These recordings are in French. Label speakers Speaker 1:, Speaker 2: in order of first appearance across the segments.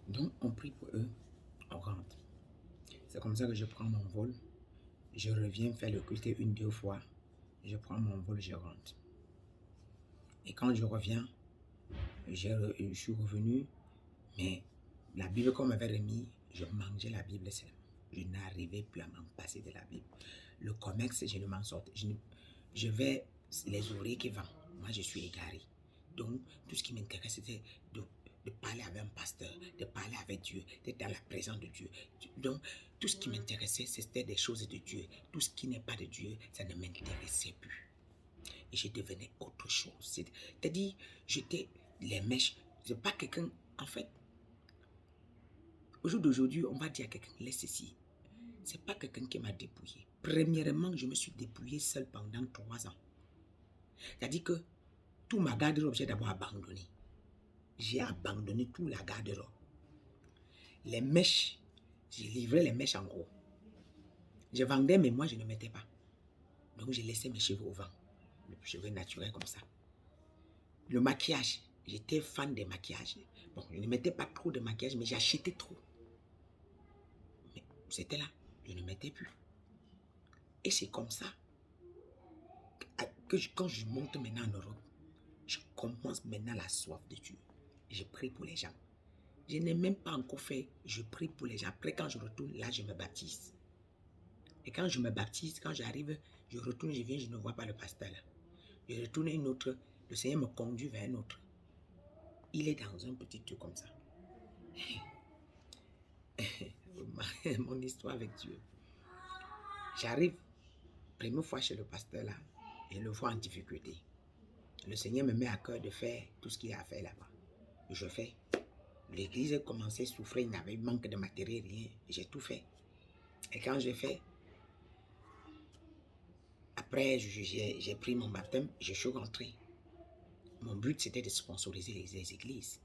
Speaker 1: Donc, on prie pour eux, on rentre. C'est comme ça que je prends mon vol. Je reviens faire le culte 1-2 fois. Je prends mon vol, je rentre. Et quand je reviens, je suis revenu, mais la Bible qu'on m'avait remis, je mangeais la Bible seulement. Je n'arrivais plus à m'en passer de la Bible. Le comex, je ne m'en sortais. Je vais les oreilles qui vendent. Moi, je suis égaré. Donc, tout ce qui m'intéresse, c'était de parler avec un pasteur, de parler avec Dieu, d'être dans la présence de Dieu. Donc, tout ce qui m'intéressait, c'était des choses de Dieu. Tout ce qui n'est pas de Dieu, ça ne m'intéressait plus. Et je devenais autre chose. C'est-à-dire, j'étais les mèches. C'est pas quelqu'un, en fait, au jour d'aujourd'hui, on va dire à quelqu'un, laisse ceci. C'est pas quelqu'un qui m'a dépouillé. Premièrement, je me suis dépouillé seul pendant 3 ans. C'est-à-dire que tout ma garde-robe, j'ai d'abord abandonné. J'ai abandonné tout la garde-robe. Les mèches, j'ai livré les mèches en gros. Je vendais, mais moi, je ne mettais pas. Donc, j'ai laissé mes cheveux au vent. Les cheveux naturels comme ça. Le maquillage, j'étais fan des maquillages. Bon, je ne mettais pas trop de maquillage, mais j'achetais trop. Mais c'était là, je ne mettais plus. Et c'est comme ça que quand je monte maintenant en Europe, je commence maintenant la soif de Dieu. Je prie pour les gens. Je n'ai même pas encore fait, je prie pour les gens. Après, quand je retourne, là, je me baptise. Et quand je me baptise, quand j'arrive, je retourne, je viens, je ne vois pas le pasteur là. Je retourne à une autre, le Seigneur me conduit vers un autre. Il est dans un petit truc comme ça. Mon histoire avec Dieu. J'arrive, première fois chez le pasteur là, je le vois en difficulté. Le Seigneur me met à cœur de faire tout ce qu'il a à faire là-bas. Je fais. L'église a commencé à souffrir, il n'avait manque de matériel, rien. J'ai tout fait. Et quand j'ai fait, après j'ai pris mon baptême, je suis rentré. Mon but c'était de sponsoriser les églises.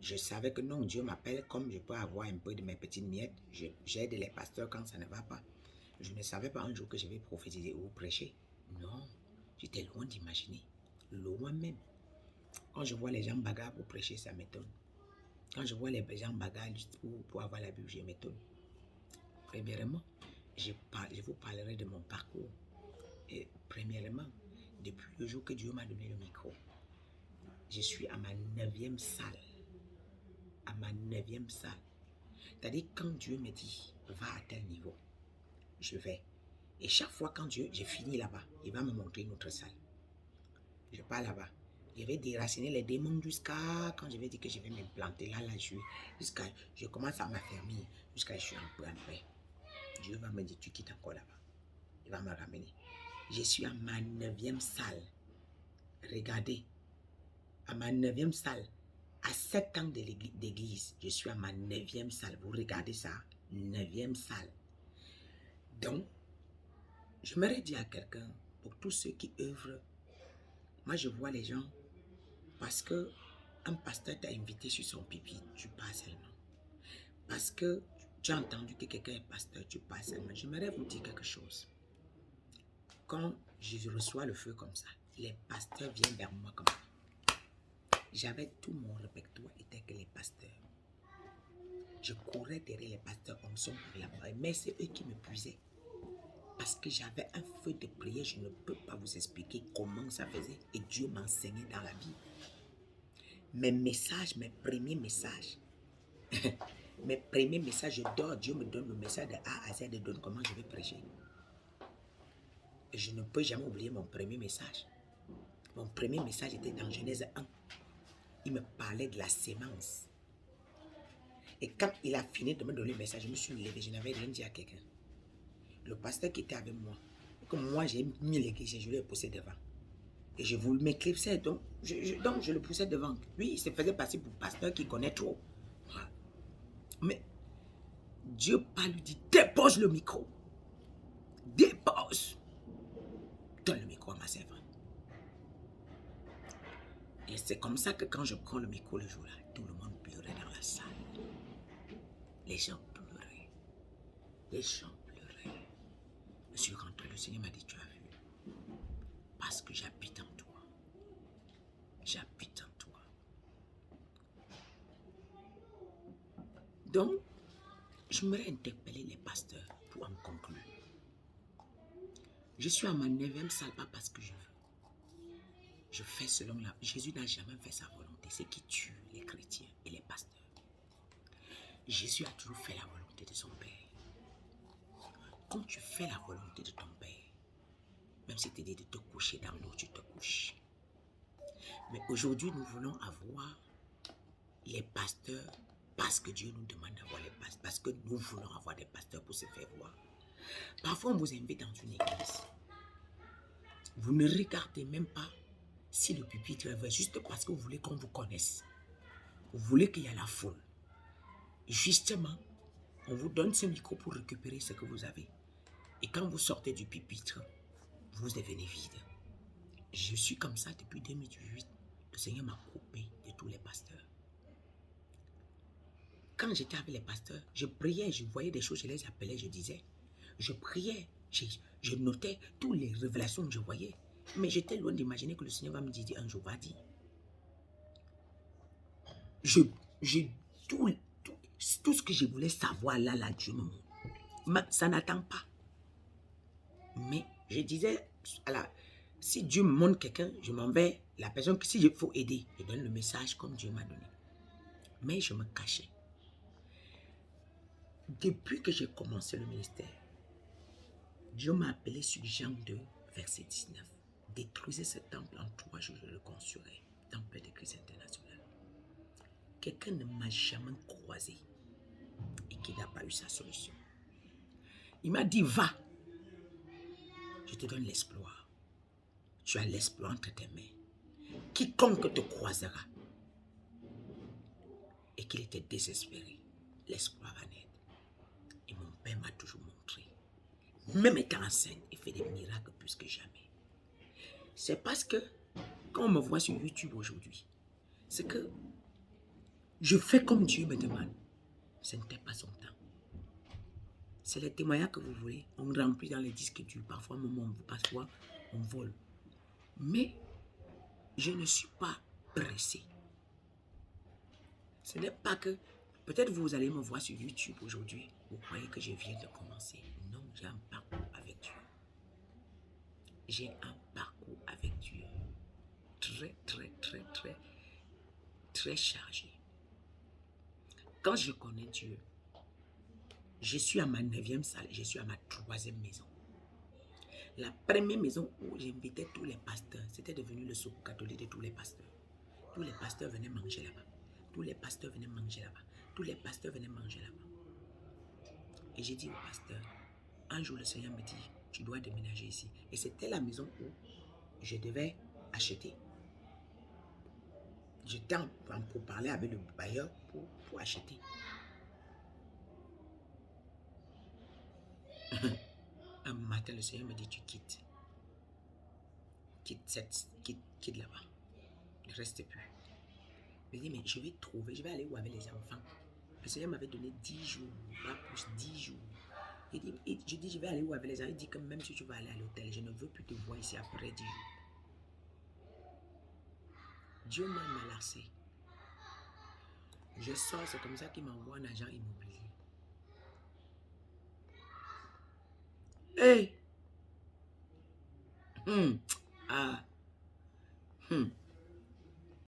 Speaker 1: Je savais que non, Dieu m'appelle, comme je peux avoir un peu de mes petites miettes, j'aide les pasteurs quand ça ne va pas. Je ne savais pas un jour que je vais prophétiser ou prêcher. Non, j'étais loin d'imaginer. Loin même. Quand je vois les gens bagarre pour prêcher, ça m'étonne. Quand je vois les gens bagarre juste pour avoir la Bible, je m'étonne. Premièrement, je vous parlerai de mon parcours. Et premièrement, depuis le jour que Dieu m'a donné le micro, je suis à ma 9e salle. À ma 9e salle. C'est-à-dire, quand Dieu me dit, va à tel niveau, je vais. Et chaque fois quand j'ai fini là-bas, il va me montrer une autre salle. Je pars là-bas. Je vais déraciner les démons jusqu'à quand je vais dire que je vais m'implanter là, jusqu'à je commence à m'affermir, jusqu'à je suis un peu en paix. Dieu va me dire, tu quittes encore là-bas. Il va me ramener. Je suis à ma 9e salle. Regardez, à ma 9e salle. À 7 ans d'église, je suis à ma 9e salle. Vous regardez ça, 9e salle. Donc, je m'aurais dit à quelqu'un, pour tous ceux qui œuvrent, moi je vois les gens, parce que un pasteur t'a invité sur son pipi, tu pars seulement. Parce que tu as entendu que quelqu'un est pasteur, tu pars seulement. J'aimerais vous dire quelque chose. Quand je reçois le feu comme ça, les pasteurs viennent vers moi comme ça. J'avais tout mon répertoire, était que les pasteurs. Je courais derrière les pasteurs en son pour la prière, mais c'est eux qui me puisaient. Parce que j'avais un feu de prière, je ne peux pas vous expliquer comment ça faisait. Et Dieu m'enseignait dans la vie. Mes messages, mes premiers messages, je dors, Dieu me donne le message de A à Z, de donne comment je vais prêcher. Et je ne peux jamais oublier mon premier message. Mon premier message était dans Genèse 1. Il me parlait de la sémence. Et quand il a fini de me donner le message, je me suis levé, je n'avais rien dit à quelqu'un. Le pasteur qui était avec moi, comme moi j'ai mis l'église, je l'ai poussé devant. Et je voulais m'éclipser, donc je le poussais devant. Lui, il se faisait passer pour pasteur qui connaît trop. Mais Dieu parle, lui dit, dépose le micro. Dépose. Donne le micro à ma servante. Et c'est comme ça que quand je prends le micro le jour-là, tout le monde pleurait dans la salle. Les gens pleuraient. Les gens pleuraient. Je suis rentré, le Seigneur m'a dit, tu as vu, parce que j'habite en toi. J'habite en toi. Donc, j'aimerais interpeller les pasteurs pour en conclure. Je suis à ma 9e salle, pas parce que je veux. Je fais selon la... Jésus n'a jamais fait sa volonté. C'est qui tue les chrétiens et les pasteurs. Jésus a toujours fait la volonté de son Père. Quand tu fais la volonté de ton Père, même si tu dis de te coucher dans l'eau, tu te couches. Mais aujourd'hui, nous voulons avoir les pasteurs parce que Dieu nous demande d'avoir les pasteurs, parce que nous voulons avoir des pasteurs pour se faire voir. Parfois, on vous invite dans une église. Vous ne regardez même pas si le pupitre est vrai, juste parce que vous voulez qu'on vous connaisse. Vous voulez qu'il y ait la foule. Justement, on vous donne ce micro pour récupérer ce que vous avez. Et quand vous sortez du pupitre, vous devenez vide. Je suis comme ça depuis 2018. Le Seigneur m'a coupé de tous les pasteurs. Quand j'étais avec les pasteurs, je priais, je voyais des choses, je les appelais, je disais. Je priais, je notais toutes les révélations que je voyais. Mais j'étais loin d'imaginer que le Seigneur va me dire un jour, va dire. Tout ce que je voulais savoir là, Dieu me montre. Mais ça n'attend pas. Mais je disais, si Dieu me montre quelqu'un, je m'en vais. La personne que si il faut aider, je donne le message comme Dieu m'a donné. Mais je me cachais. Depuis que j'ai commencé le ministère, Dieu m'a appelé sur Jean 2, verset 19. Détruisez ce temple en 3 jours, je le construirai. Temple de Christ international. Quelqu'un ne m'a jamais croisé et qui n'a pas eu sa solution. Il m'a dit, va. Je te donne l'exploit. Tu as l'exploit entre tes mains. Quiconque te croisera et qu'il était désespéré, l'exploit va naître. Et mon Père m'a toujours montré, même étant enceinte, il fait des miracles plus que jamais. C'est parce que, quand on me voit sur YouTube aujourd'hui, c'est que je fais comme Dieu me demande. Ce n'était pas son temps. C'est les témoignages que vous voulez. On remplit dans les disques durs. Parfois, on vole. Mais je ne suis pas pressé. Ce n'est pas que... Peut-être vous allez me voir sur YouTube aujourd'hui. Vous croyez que je viens de commencer. Non, j'ai un parcours avec Dieu. J'ai un parcours avec Dieu. Très chargé. Quand je connais Dieu, je suis à ma 9e salle, je suis à ma 3e maison. La première maison où j'invitais tous les pasteurs, c'était devenu le secours catholique de tous les pasteurs. Tous les pasteurs venaient manger là-bas. Tous les pasteurs venaient manger là-bas. Tous les pasteurs venaient manger là-bas. Et j'ai dit au pasteur, un jour le Seigneur me dit, tu dois déménager ici. Et c'était la maison où je devais acheter. J'étais pour parler avec le bailleur pour acheter. Un matin, le Seigneur me dit, tu quittes. Quitte là-bas. Ne reste plus. Je me dis, mais je vais aller où avec les enfants? Le Seigneur m'avait donné 10 jours, pas plus, 10 jours. Je dis, je vais aller où avec les enfants? Il dit que même si tu vas aller à l'hôtel, je ne veux plus te voir ici après 10 jours. Dieu m'a malassé. Je sors, c'est comme ça qu'il m'envoie un agent immobilier. Hey!